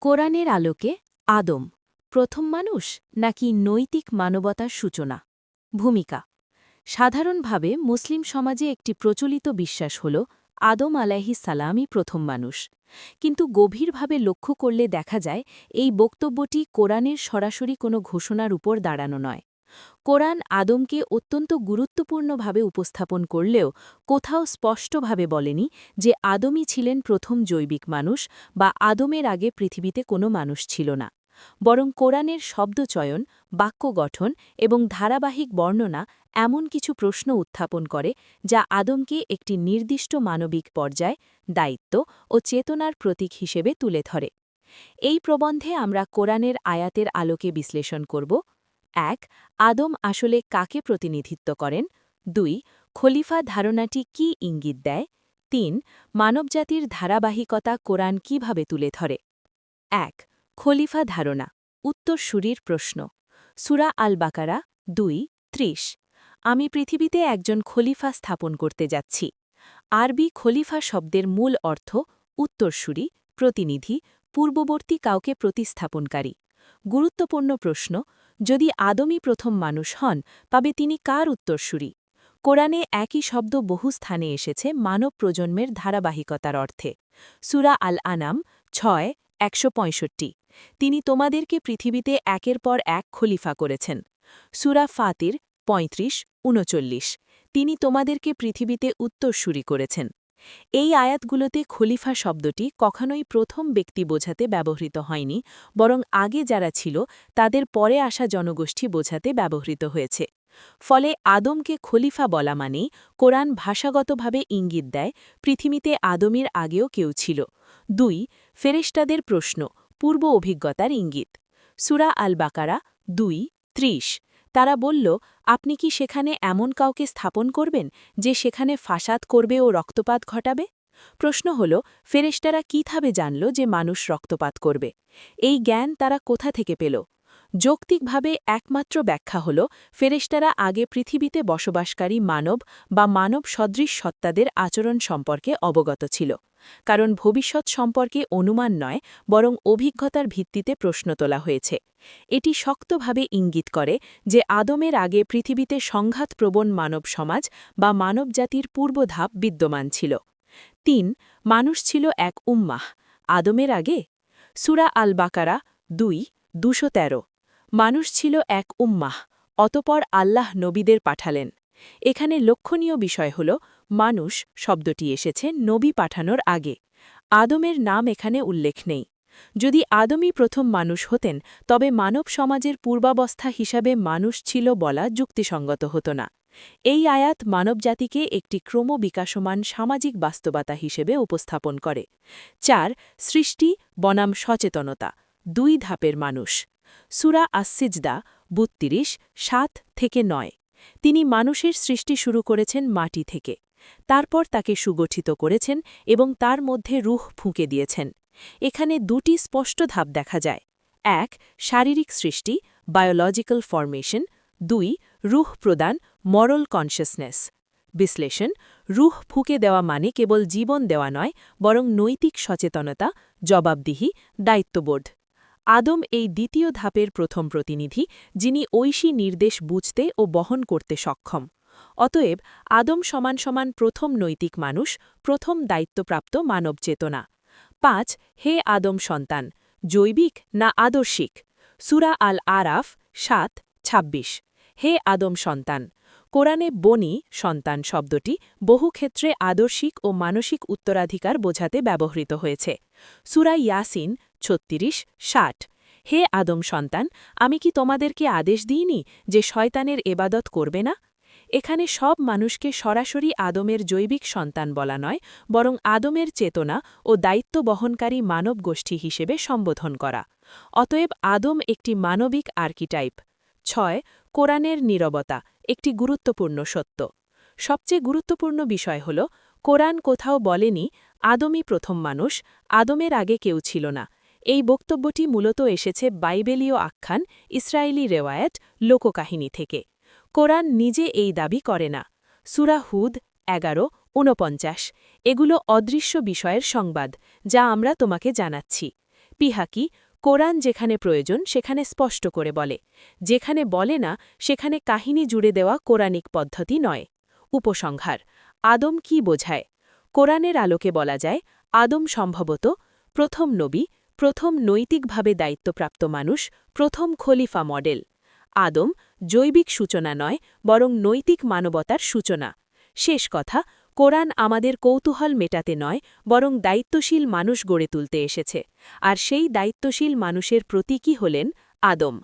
কোরআনের আলোকে আদম প্রথম মানুষ নাকি নৈতিক মানবতার সূচনা? ভূমিকা। সাধারণভাবে মুসলিম সমাজে একটি প্রচলিত বিশ্বাস হল আদম আলাইহিস সালামই প্রথম মানুষ, কিন্তু গভীরভাবে লক্ষ্য করলে দেখা যায় এই বক্তব্যটি কোরআনের সরাসরি কোনো ঘোষণার উপর দাঁড়ানো নয়। কোরআন আদমকে অত্যন্ত গুরুত্বপূর্ণভাবে উপস্থাপন করলেও কোথাও স্পষ্টভাবে বলেনি যে আদমই ছিলেন প্রথম জৈবিক মানুষ বা আদমের আগে পৃথিবীতে কোনো মানুষ ছিল না। বরং কোরআনের শব্দচয়ন, বাক্য গঠন এবং ধারাবাহিক বর্ণনা এমন কিছু প্রশ্ন উত্থাপন করে যা আদমকে একটি নির্দিষ্ট মানবিক পর্যায়, দায়িত্ব ও চেতনার প্রতীক হিসেবে তুলে ধরে। এই প্রবন্ধে আমরা কোরআনের আয়াতের আলোকে বিশ্লেষণ করব। ১. আদম আসলে কাকে প্রতিনিধিত্ব করেন? ২. খলিফা ধারণাটি কি ইঙ্গিত দেয়? ৩. মানবজাতির ধারাবাহিকতা কোরআন কিভাবে তুলে ধরে? ১. খলিফা ধারণা, উত্তরসূরির প্রশ্ন। সূরা আল বাকারা ২:৩০। আমি পৃথিবীতে একজন খলিফা স্থাপন করতে যাচ্ছি। আরবি খলিফা শব্দের মূল অর্থ উত্তরসূরি, প্রতিনিধি, পূর্ববর্তী কাউকে প্রতিস্থাপনকারী। গুরুত্বপূর্ণ প্রশ্ন, যদি আদমই প্রথম মানুষ হন, তবে তিনি কার উত্তরসূরি? কোরআনে একই শব্দ বহু স্থানে এসেছে মানব প্রজন্মের ধারাবাহিকতার অর্থে। সূরা আল আনাম ৬:১৬৫। তিনি তোমাদেরকে পৃথিবীতে একের পর এক খলিফা করেছেন। সূরা ফাতির ৩৫:৩৯। তিনি তোমাদেরকে পৃথিবীতে উত্তরসূরি করেছেন। এই আয়াতগুলোতে খলিফা শব্দটি কখনোই প্রথম ব্যক্তি বোঝাতে ব্যবহৃত হয়নি, বরং আগে যারা ছিল তাদের পরে আসা জনগোষ্ঠী বোঝাতে ব্যবহৃত হয়েছে। ফলে আদমকে খলিফা বলা মানেই কোরআন ভাষাগতভাবে ইঙ্গিত দেয় পৃথিবীতে আদমের আগেও কেউ ছিল। ২. ফেরেশতাদের প্রশ্ন, পূর্ব অভিজ্ঞতার ইঙ্গিত। সূরা আল বাকারা ২:৩০। তারা বলল, আপনি কি সেখানে এমন কাউকে স্থাপন করবেন যে সেখানে ফাসাদ করবে ও রক্তপাত ঘটাবে? প্রশ্ন হল, ফেরেশতারা কিভাবে জানল যে মানুষ রক্তপাত করবে? এই জ্ঞান তারা কোথা থেকে পেল? যৌক্তিকভাবে একমাত্র ব্যাখ্যা হল ফেরেশতারা আগে পৃথিবীতে বসবাসকারী মানব বা মানব সদৃশ সত্তাদের আচরণ সম্পর্কে অবগত ছিল। কারণ ভবিষ্যৎ সম্পর্কে অনুমান নয়, বরং অভিজ্ঞতার ভিত্তিতে প্রশ্ন তোলা হয়েছে। এটি শক্তভাবে ইঙ্গিত করে যে আদমের আগে পৃথিবীতে সংঘাতপ্রবণ মানব সমাজ বা মানবজাতির পূর্বধাপ বিদ্যমান ছিল। ৩. মানুষ ছিল এক উম্মাহ, আদমের আগে? সূরা আল বাকারা ২:২১৩। মানুষ ছিল এক উম্মাহ, অতপর আল্লাহ নবীদের পাঠালেন। এখানে লক্ষণীয় বিষয় হল মানুষ শব্দটি এসেছে নবী পাঠানোর আগে। আদমের নাম এখানে উল্লেখ নেই। যদি আদমই প্রথম মানুষ হতেন, তবে মানব সমাজের পূর্বাবস্থা হিসাবে মানুষ ছিল বলা যুক্তিসঙ্গত হতো না। এই আয়াত মানবজাতিকে একটি ক্রমবিকাশমান সামাজিক বাস্তবতা হিসেবে উপস্থাপন করে। ৪. সৃষ্টি বনাম সচেতনতা, ২ ধাপের মানুষ। সূরা আস-সিজদা ৩২:৭-৯। তিনি মানুষের সৃষ্টি শুরু করেছেন মাটি থেকে। তারপর তাকে সুগঠিত করেছেন এবং তার মধ্যে রূহ ফুঁকে দিয়েছেন। এখানে ২টি স্পষ্ট ধাপ দেখা যায়। ১. শারীরিক সৃষ্টি, বায়োলজিক্যাল ফরমেশন। ২. রূহ প্রদান, মরাল কনশাসনেস। বিশ্লেষণ, রূহ ফুঁকে দেওয়া মানে কেবল জীবন দেওয়া নয়, বরং নৈতিক সচেতনতা, জবাবদিহি, দায়িত্ববোধ। আদম এই দ্বিতীয় ধাপের প্রথম প্রতিনিধি, যিনি ঐশী নির্দেশ বুঝতে ও বহন করতে সক্ষম। অতএব আদম সমান সমান প্রথম নৈতিক মানুষ, প্রথম দায়িত্বপ্রাপ্ত মানব চেতনা। ৫. হে আদম সন্তান, জৈবিক না আদর্শিক? সূরা আল আরাফ ৭:২৬। হে আদম সন্তান। কোরআনে বনি সন্তান শব্দটি বহু ক্ষেত্রে আদর্শিক ও মানসিক উত্তরাধিকার বোঝাতে ব্যবহৃত হয়েছে। সূরা ইয়াসিন ৩৬:৬০। হে আদম সন্তান, আমি কি তোমাদেরকে আদেশ দিইনি যে শয়তানের এবাদত করবে না? এখানে সব মানুষকে সরাসরি আদমের জৈবিক সন্তান বলা নয়, বরং আদমের চেতনা ও দায়িত্ব বহনকারী মানব গোষ্ঠী হিসেবে সম্বোধন করা। অতএব আদম একটি মানবিক আর্কিটাইপ। ৬. কোরআনের নীরবতা, একটি গুরুত্বপূর্ণ সত্য। সবচেয়ে গুরুত্বপূর্ণ বিষয় হল, কোরআন কোথাও বলেনি আদমই প্রথম মানুষ, আদমের আগে কেউ ছিল না। এই বক্তব্যটি মূলত এসেছে বাইবেলীয় আখ্যান, ইসরায়েলি রেওয়ায়েত, লোককাহিনী থেকে। কোরআন নিজে এই দাবি করে না। সূরা হুদ ১১:৪৯। এগুলো অদৃশ্য বিষয়ের সংবাদ, যা আমরা তোমাকে জানাচ্ছি। পিহাকি কোরআন যেখানে প্রয়োজন সেখানে স্পষ্ট করে বলে, যেখানে বলে না সেখানে কাহিনী জুড়ে দেওয়া কোরআনিক পদ্ধতি নয়। উপসংহার: আদম কি বোঝায়? কোরআনের আলোকে বলা যায়, আদম সম্ভবত প্রথম নবী, প্রথম নৈতিকভাবে দায়িত্বপ্রাপ্ত মানুষ, প্রথম খলিফা মডেল। আদম জৈবিক সূচনা নয়, বরং নৈতিক মানবতার সূচনা। শেষ কথা, কোরআন আমাদের কৌতূহল মেটাতে নয়, বরং দায়িত্বশীল মানুষ গড়ে তুলতে এসেছে, আর সেই দায়িত্বশীল মানুষের প্রতীকই হলেন আদম।